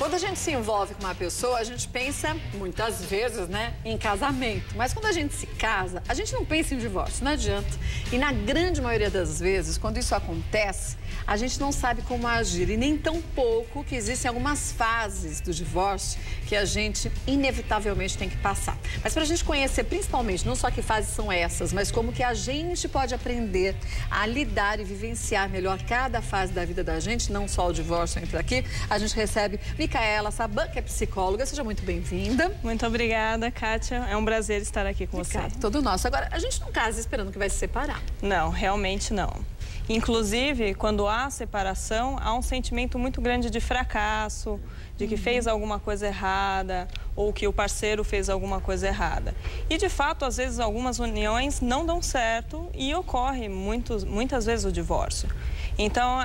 Quando a gente se envolve com uma pessoa, a gente pensa, muitas vezes, né, em casamento. Mas quando a gente se casa, a gente não pensa em divórcio, não adianta. E na grande maioria das vezes, quando isso acontece, a gente não sabe como agir. E nem tão pouco que existem algumas fases do divórcio que a gente inevitavelmente tem que passar. Mas para a gente conhecer principalmente, não só que fases são essas, mas como que a gente pode aprender a lidar e vivenciar melhor cada fase da vida da gente, não só o divórcio entra aqui, a gente recebe Micaela Saban, que é psicóloga. Seja muito bem-vinda. Muito obrigada, Kátia. É um prazer estar aqui com você. Todo nosso. Agora, a gente não casa esperando que vai se separar. Não, realmente não. Inclusive, quando há separação, há um sentimento muito grande de fracasso, de que fez alguma coisa errada ou que o parceiro fez alguma coisa errada. E, de fato, às vezes, algumas uniões não dão certo e ocorre muitas vezes o divórcio. Então,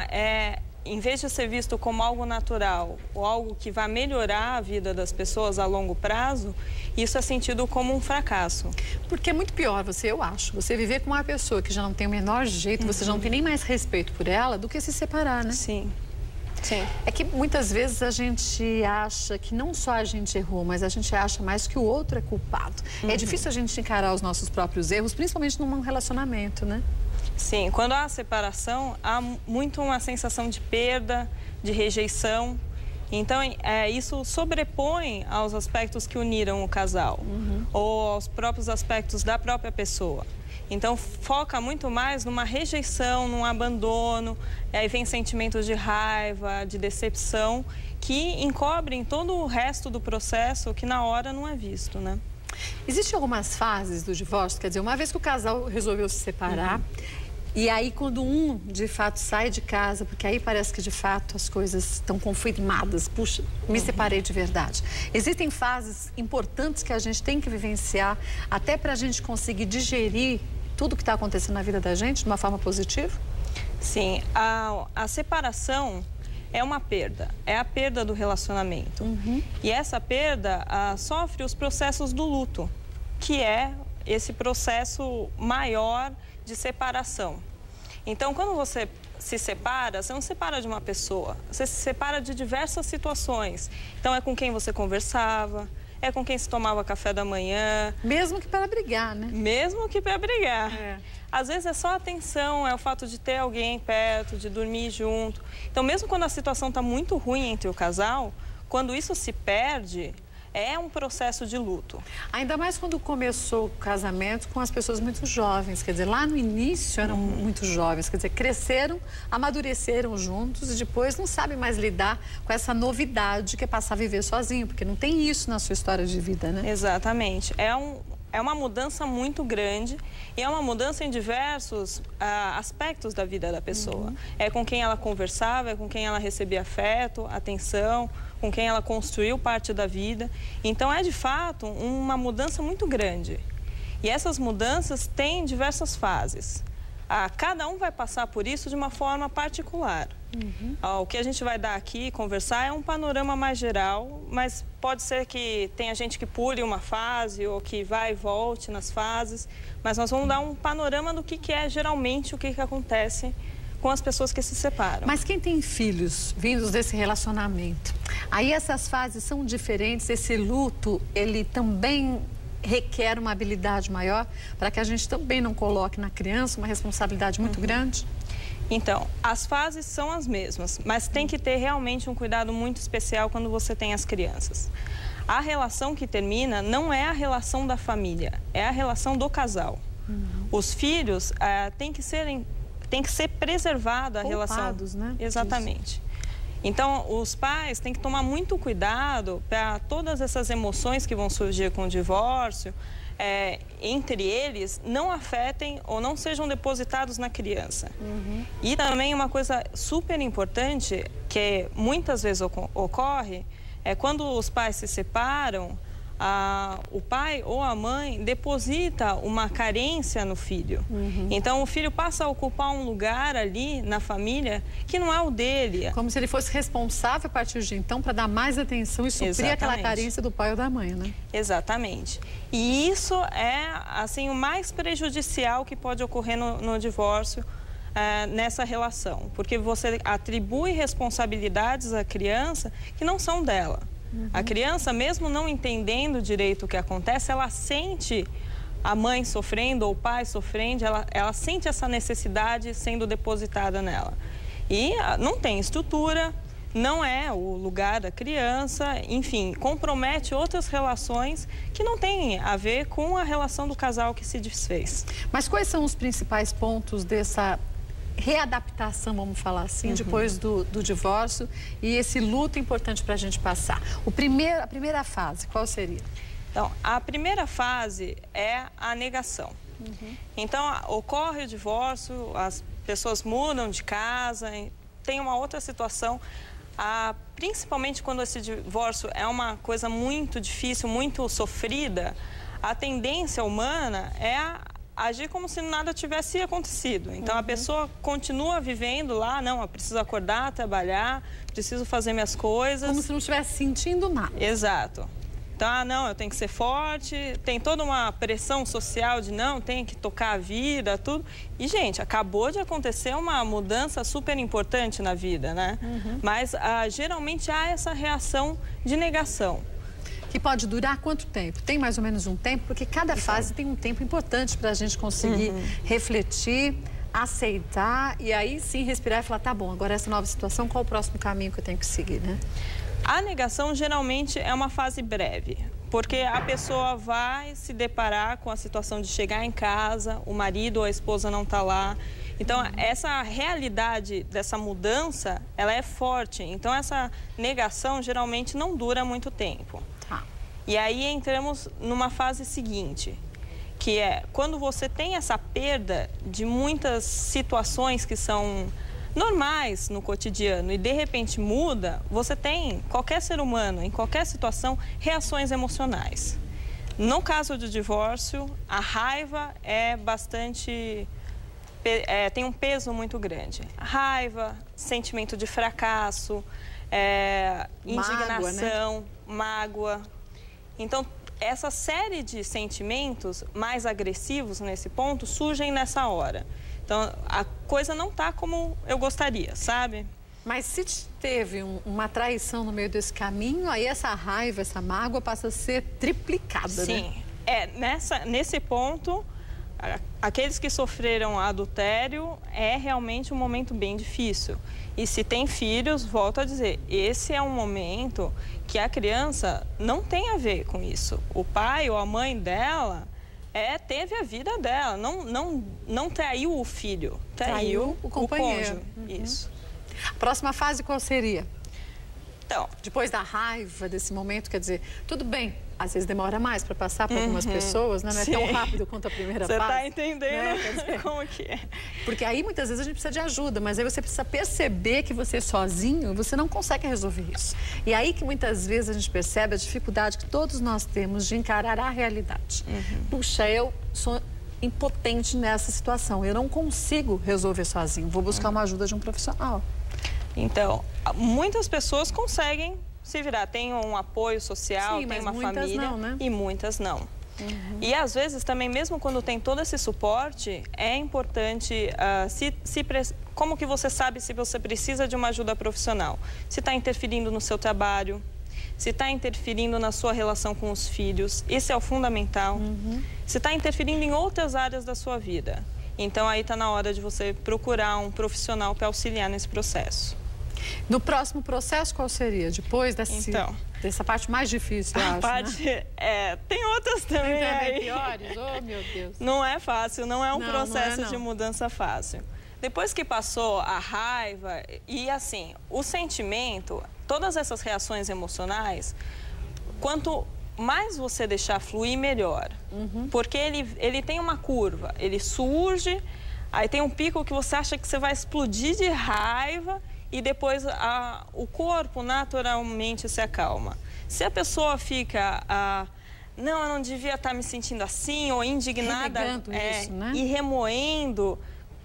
em vez de ser visto como algo natural ou algo que vai melhorar a vida das pessoas a longo prazo, isso é sentido como um fracasso. Porque é muito pior, eu acho, você viver com uma pessoa que já não tem o menor jeito, você já não tem nem mais respeito por ela, do que se separar, né? Sim. Sim. É que muitas vezes a gente acha que não só a gente errou, mas a gente acha mais que o outro é culpado. É difícil a gente encarar os nossos próprios erros, principalmente num relacionamento, né? Sim, quando há separação, há muito uma sensação de perda, de rejeição. Então, isso sobrepõe aos aspectos que uniram o casal, ou aos próprios aspectos da própria pessoa. Então, foca muito mais numa rejeição, num abandono, aí vem sentimentos de raiva, de decepção, que encobrem todo o resto do processo que na hora não é visto, né? Existem algumas fases do divórcio, quer dizer, uma vez que o casal resolveu se separar, e aí quando um, de fato, sai de casa, porque aí parece que, de fato, as coisas estão confirmadas, puxa, me separei de verdade. Existem fases importantes que a gente tem que vivenciar, até para a gente conseguir digerir tudo que está acontecendo na vida da gente de uma forma positiva? Sim, a separação é uma perda, é a perda do relacionamento. E essa perda sofre os processos do luto, que é esse processo maior de separação. Então, quando você se separa, você não se separa de uma pessoa, você se separa de diversas situações. Então, é com quem você conversava, é com quem se tomava café da manhã. Mesmo que para brigar, né? Mesmo que para brigar. Às vezes é só atenção, é o fato de ter alguém perto, de dormir junto. Então, mesmo quando a situação está muito ruim entre o casal, quando isso se perde, é um processo de luto. Ainda mais quando começou o casamento com as pessoas muito jovens. Quer dizer, lá no início eram muito jovens. Quer dizer, cresceram, amadureceram juntos e depois não sabem mais lidar com essa novidade que é passar a viver sozinho. Porque não tem isso na sua história de vida, né? Exatamente. É uma mudança muito grande e é uma mudança em diversos aspectos da vida da pessoa. É com quem ela conversava, é com quem ela recebia afeto, atenção, com quem ela construiu parte da vida. Então, é de fato uma mudança muito grande. E essas mudanças têm diversas fases. Cada um vai passar por isso de uma forma particular. O que a gente vai dar aqui, conversar, é um panorama mais geral, mas pode ser que tenha gente que pule uma fase ou que vai e volte nas fases, mas nós vamos dar um panorama do que é geralmente o que acontece com as pessoas que se separam. Mas quem tem filhos vindos desse relacionamento, aí essas fases são diferentes, esse luto, ele também requer uma habilidade maior para que a gente também não coloque na criança uma responsabilidade muito grande? Então, as fases são as mesmas, mas tem que ter realmente um cuidado muito especial quando você tem as crianças. A relação que termina não é a relação da família, é a relação do casal. Os filhos tem que ser preservada a relação. Né? Exatamente. Então, os pais têm que tomar muito cuidado para todas essas emoções que vão surgir com o divórcio, entre eles, não afetem ou não sejam depositados na criança. E também uma coisa super importante, que muitas vezes ocorre, é quando os pais se separam, o pai ou a mãe deposita uma carência no filho. Então, o filho passa a ocupar um lugar ali na família que não é o dele. Como se ele fosse responsável a partir de então para dar mais atenção e suprir aquela carência do pai ou da mãe, né? Exatamente. E isso é, assim, o mais prejudicial que pode ocorrer no divórcio. nessa relação, porque você atribui responsabilidades à criança que não são dela. A criança, mesmo não entendendo direito o que acontece, ela sente a mãe sofrendo ou o pai sofrendo, ela sente essa necessidade sendo depositada nela. E não tem estrutura, não é o lugar da criança, enfim, compromete outras relações que não têm a ver com a relação do casal que se desfez. Mas quais são os principais pontos dessa readaptação, vamos falar assim, depois do divórcio e esse luto importante para a gente passar? A primeira fase, qual seria? Então, a primeira fase é a negação. Então, ocorre o divórcio, as pessoas mudam de casa, tem uma outra situação, principalmente quando esse divórcio é uma coisa muito difícil, muito sofrida, a tendência humana é agir como se nada tivesse acontecido. Então, a pessoa continua vivendo lá, não, eu preciso acordar, trabalhar, preciso fazer minhas coisas. Como se não estivesse sentindo nada. Exato. Então, não, eu tenho que ser forte, tem toda uma pressão social de não, tem que tocar a vida, tudo. E, gente, acabou de acontecer uma mudança super importante na vida, né? Mas, geralmente, há essa reação de negação. Que pode durar quanto tempo? Tem mais ou menos um tempo? Porque cada fase tem um tempo importante para a gente conseguir refletir, aceitar e aí sim respirar e falar, tá bom, agora essa nova situação, qual o próximo caminho que eu tenho que seguir, né? A negação geralmente é uma fase breve, porque a pessoa vai se deparar com a situação de chegar em casa, o marido ou a esposa não está lá. Então, essa realidade dessa mudança, ela é forte. Então, essa negação geralmente não dura muito tempo. E aí entramos numa fase seguinte, que é quando você tem essa perda de muitas situações que são normais no cotidiano e de repente muda, você tem, qualquer ser humano, em qualquer situação, reações emocionais. No caso do divórcio, a raiva é bastante... tem um peso muito grande. Raiva, sentimento de fracasso, indignação, mágoa. Então, essa série de sentimentos mais agressivos nesse ponto surgem nessa hora. Então, a coisa não está como eu gostaria, sabe? Mas se teve uma traição no meio desse caminho, aí essa raiva, essa mágoa passa a ser triplicada, Sim. né? Nesse ponto, aqueles que sofreram adultério é realmente um momento bem difícil. E se tem filhos, volto a dizer, esse é um momento que a criança não tem a ver com isso. O pai ou a mãe dela teve a vida dela, não traiu o filho, traiu o companheiro. Isso. A próxima fase qual seria? Então, depois da raiva, desse momento, quer dizer, tudo bem, às vezes demora mais para passar por algumas pessoas, né? Não é tão rápido quanto a primeira fase. Você está entendendo, né? Como que é. Porque aí muitas vezes a gente precisa de ajuda, mas aí você precisa perceber que você sozinho, você não consegue resolver isso. E aí que muitas vezes a gente percebe a dificuldade que todos nós temos de encarar a realidade. Puxa, eu sou impotente nessa situação, eu não consigo resolver sozinho, vou buscar uma ajuda de um profissional. Então, muitas pessoas conseguem se virar, tem um apoio social, tem uma família, não, né? E muitas não. E às vezes também, mesmo quando tem todo esse suporte, é importante, como que você sabe se você precisa de uma ajuda profissional? Se está interferindo no seu trabalho, se está interferindo na sua relação com os filhos, isso é o fundamental. Se está interferindo em outras áreas da sua vida. Então, aí está na hora de você procurar um profissional para auxiliar nesse processo. No próximo processo, qual seria? Depois dessa parte mais difícil, eu acho, né? Tem outras também aí. Piores? Oh, meu Deus. Não é fácil, não é um processo de mudança fácil. Depois que passou a raiva e, assim, o sentimento, todas essas reações emocionais, quanto mais você deixar fluir, melhor. Porque ele tem uma curva, ele surge, aí tem um pico que você acha que você vai explodir de raiva e depois o corpo naturalmente se acalma. Se a pessoa fica, não, eu não devia estar me sentindo assim, ou indignada, isso, né? E remoendo,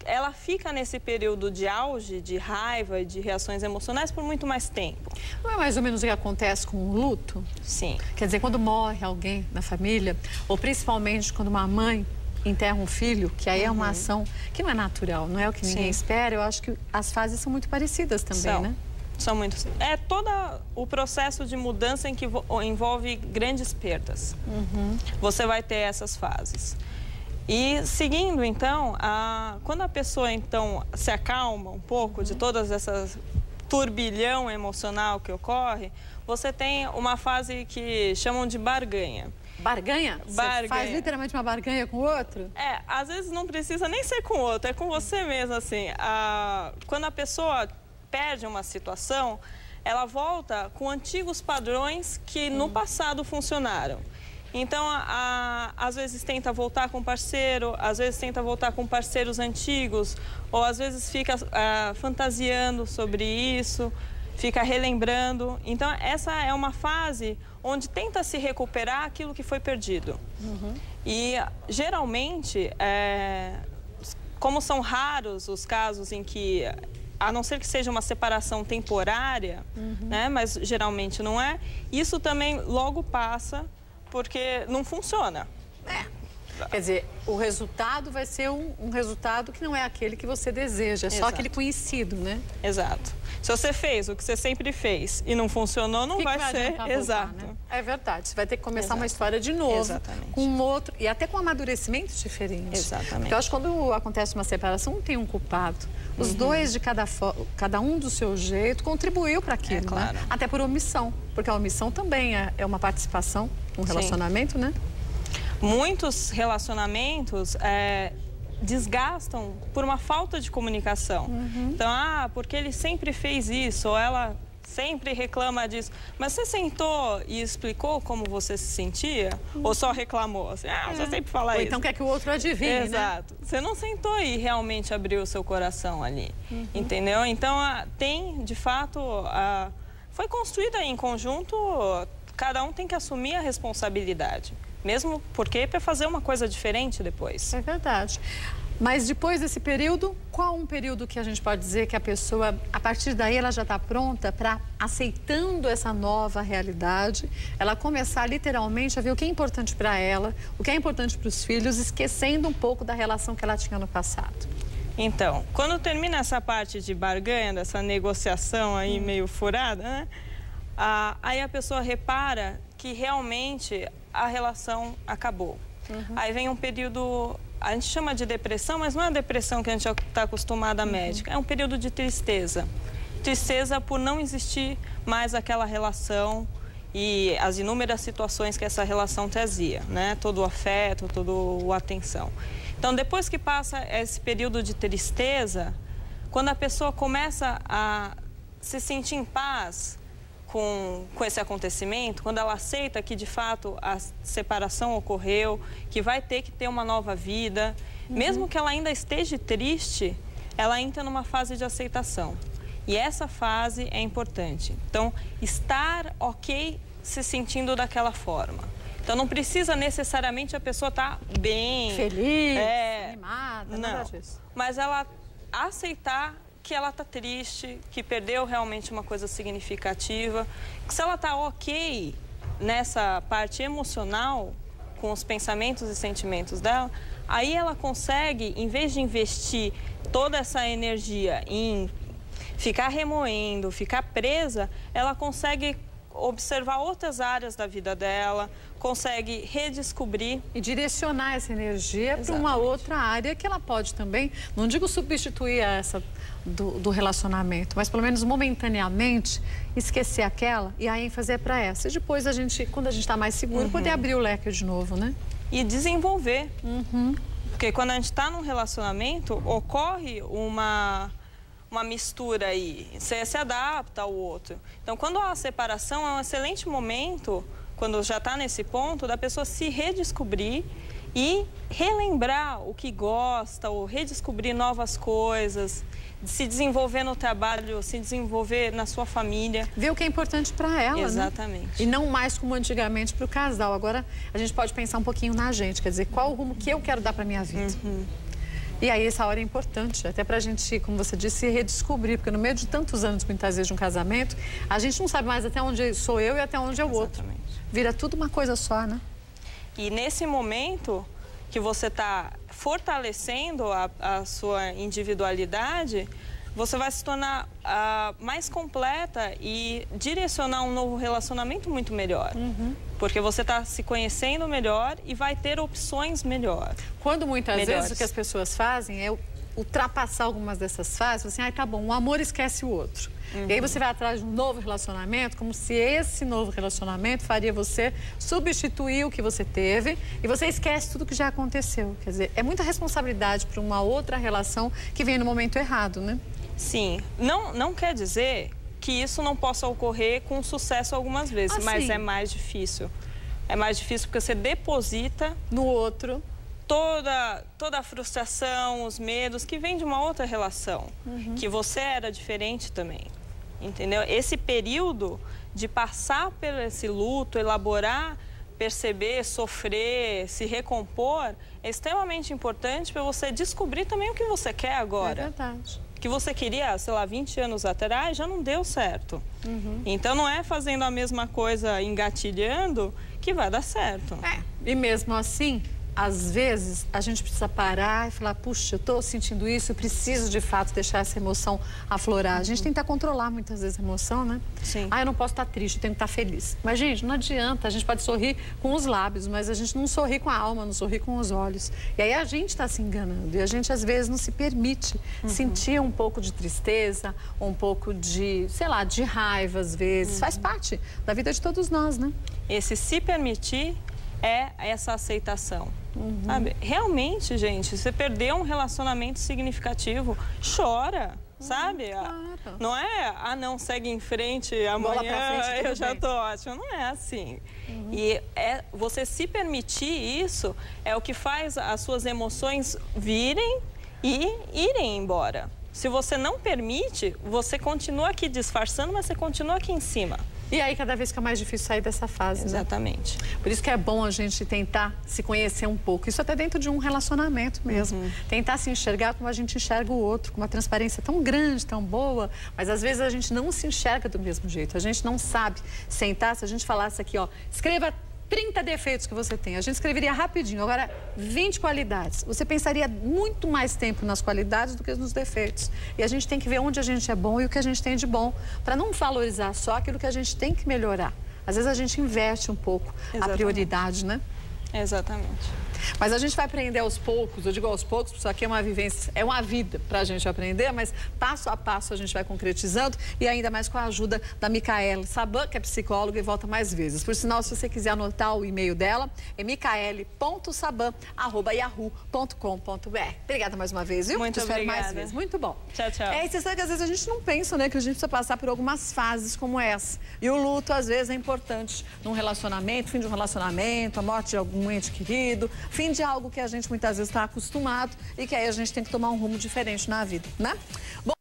ela fica nesse período de auge, de raiva e de reações emocionais por muito mais tempo. Não é mais ou menos o que acontece com o luto? Sim. Quer dizer, quando morre alguém na família, ou principalmente quando uma mãe enterra um filho, que aí é uma ação que não é natural, não é o que ninguém espera. Eu acho que as fases são muito parecidas também, né? São muito. É todo o processo de mudança em que envolve grandes perdas. Você vai ter essas fases. E seguindo, então, quando a pessoa, então, se acalma um pouco de todas essas turbilhão emocional que ocorre, você tem uma fase que chamam de barganha. Barganha? Você faz literalmente uma barganha com o outro? Às vezes não precisa nem ser com o outro, é com você mesmo, assim. Quando a pessoa perde uma situação, ela volta com antigos padrões que no passado funcionaram. Então, às vezes tenta voltar com o parceiro, às vezes tenta voltar com parceiros antigos, ou às vezes fica fantasiando sobre isso, fica relembrando. Então, essa é uma fase onde tenta se recuperar aquilo que foi perdido. E, geralmente, como são raros os casos em que, a não ser que seja uma separação temporária, né, mas geralmente não é, isso também logo passa, porque não funciona. Quer dizer, o resultado vai ser um resultado que não é aquele que você deseja, é só aquele conhecido, né? Exato. Se você fez o que você sempre fez e não funcionou, não vai ser. Exato. Né? É verdade. Você vai ter que começar uma história de novo, com um outro, e até com um amadurecimento diferente. Exatamente. Porque eu acho que quando acontece uma separação, não tem um culpado. Os dois, de cada um do seu jeito, contribuiu para aquilo, claro. Né? Até por omissão, porque a omissão também é uma participação no relacionamento, né? Muitos relacionamentos desgastam por uma falta de comunicação. Então, porque ele sempre fez isso, ou ela sempre reclama disso. Mas você sentou e explicou como você se sentia? Ou só reclamou? Assim, você sempre fala isso. Ou então quer que o outro adivinhe, Exato. Né? Você não sentou e realmente abriu o seu coração ali, entendeu? Então, tem, de fato, foi construída em conjunto, cada um tem que assumir a responsabilidade. Mesmo porque para fazer uma coisa diferente depois. É verdade. Mas depois desse período, qual um período que a gente pode dizer que a pessoa, a partir daí, ela já está pronta para, aceitando essa nova realidade, ela começar literalmente a ver o que é importante para ela, o que é importante para os filhos, esquecendo um pouco da relação que ela tinha no passado? Então, quando termina essa parte de barganha, dessa negociação aí meio furada, né? Aí a pessoa repara que realmente a relação acabou. Aí vem um período, a gente chama de depressão, mas não é a depressão que a gente está acostumado à médica, é um período de tristeza. Tristeza por não existir mais aquela relação e as inúmeras situações que essa relação trazia, né? Todo o afeto, toda a atenção. Então, depois que passa esse período de tristeza, quando a pessoa começa a se sentir em paz com esse acontecimento, quando ela aceita que de fato a separação ocorreu, que vai ter que ter uma nova vida, mesmo que ela ainda esteja triste, ela entra numa fase de aceitação. E essa fase é importante. Então, estar ok se sentindo daquela forma. Então, não precisa necessariamente a pessoa estar bem, feliz, animada, nada disso. Mas ela aceitar que ela está triste, que perdeu realmente uma coisa significativa, que se ela está ok nessa parte emocional, com os pensamentos e sentimentos dela, aí ela consegue, em vez de investir toda essa energia em ficar remoendo, ficar presa, ela consegue observar outras áreas da vida dela, consegue redescobrir. E direcionar essa energia para uma outra área que ela pode também, não digo substituir essa do relacionamento, mas pelo menos momentaneamente esquecer aquela e a ênfase é para essa. E depois a gente, quando a gente está mais seguro, poder abrir o leque de novo, né? E desenvolver. Porque quando a gente está num relacionamento, ocorre uma mistura aí, você se adapta ao outro. Então, quando há a separação, é um excelente momento, quando já está nesse ponto, da pessoa se redescobrir e relembrar o que gosta, ou redescobrir novas coisas, se desenvolver no trabalho, se desenvolver na sua família. Ver o que é importante para ela, Exatamente. Né? E não mais como antigamente para o casal. Agora, a gente pode pensar um pouquinho na gente, quer dizer, qual o rumo que eu quero dar para minha vida. E aí, essa hora é importante, até pra gente, como você disse, se redescobrir, porque no meio de tantos anos, muitas vezes, de um casamento, a gente não sabe mais até onde sou eu e até onde é o outro. Vira tudo uma coisa só, né? E nesse momento, que você está fortalecendo a sua individualidade, você vai se tornar mais completa e direcionar um novo relacionamento muito melhor. Porque você está se conhecendo melhor e vai ter opções melhores. Quando muitas vezes o que as pessoas fazem é ultrapassar algumas dessas fases, assim, tá bom, um amor esquece o outro. E aí você vai atrás de um novo relacionamento, como se esse novo relacionamento faria você substituir o que você teve e você esquece tudo que já aconteceu. Quer dizer, é muita responsabilidade para uma outra relação que vem no momento errado, né? Sim, não quer dizer que isso não possa ocorrer com sucesso algumas vezes, mas é mais difícil. É mais difícil porque você deposita no outro toda a frustração, os medos que vem de uma outra relação, que você era diferente também, entendeu? Esse período de passar por esse luto, elaborar, perceber, sofrer, se recompor, é extremamente importante para você descobrir também o que você quer agora. É verdade. Que você queria, sei lá, 20 anos atrás, já não deu certo. Então, não é fazendo a mesma coisa, engatilhando, que vai dar certo. E mesmo assim, às vezes, a gente precisa parar e falar, puxa, eu estou sentindo isso, eu preciso, de fato, deixar essa emoção aflorar. A gente tenta controlar, muitas vezes, a emoção, né? Sim. Eu não posso estar triste, eu tenho que estar feliz. Mas, gente, não adianta. A gente pode sorrir com os lábios, mas a gente não sorri com a alma, não sorri com os olhos. E aí a gente está se enganando. E a gente, às vezes, não se permite sentir um pouco de tristeza, um pouco de, sei lá, de raiva, às vezes. Faz parte da vida de todos nós, né? Esse se permitir é essa aceitação. Sabe? Realmente, gente, você perdeu um relacionamento significativo, chora, sabe? Claro. Não é, não, segue em frente, amanhã frente, eu já tô ótima. Não é assim. E você se permitir isso é o que faz as suas emoções virem e irem embora. Se você não permite, você continua aqui disfarçando, mas você continua aqui em cima. E aí, cada vez fica mais difícil sair dessa fase, Exatamente. Né? Por isso que é bom a gente tentar se conhecer um pouco. Isso até dentro de um relacionamento mesmo. Tentar se enxergar como a gente enxerga o outro, com uma transparência tão grande, tão boa, mas às vezes a gente não se enxerga do mesmo jeito. A gente não sabe sentar, se a gente falasse aqui, escreva 30 defeitos que você tem. A gente escreveria rapidinho. Agora, 20 qualidades. Você pensaria muito mais tempo nas qualidades do que nos defeitos. E a gente tem que ver onde a gente é bom e o que a gente tem de bom, para não valorizar só aquilo que a gente tem que melhorar. Às vezes a gente inverte um pouco a prioridade, né? Exatamente. Mas a gente vai aprender aos poucos, eu digo aos poucos, porque isso aqui é uma vivência, é uma vida para a gente aprender, mas passo a passo a gente vai concretizando e ainda mais com a ajuda da Micaele Saban, que é psicóloga e volta mais vezes. Por sinal, se você quiser anotar o e-mail dela, é micaele.saban@yahoo.com.br. Obrigada mais uma vez, viu? Muito obrigada. Mais vezes. Muito bom. Tchau, tchau. E você sabe que às vezes a gente não pensa, né, que a gente precisa passar por algumas fases como essa. E o luto, às vezes, é importante num relacionamento, fim de um relacionamento, a morte de algum ente querido, fim de algo que a gente muitas vezes está acostumado e que aí a gente tem que tomar um rumo diferente na vida, né? Bom,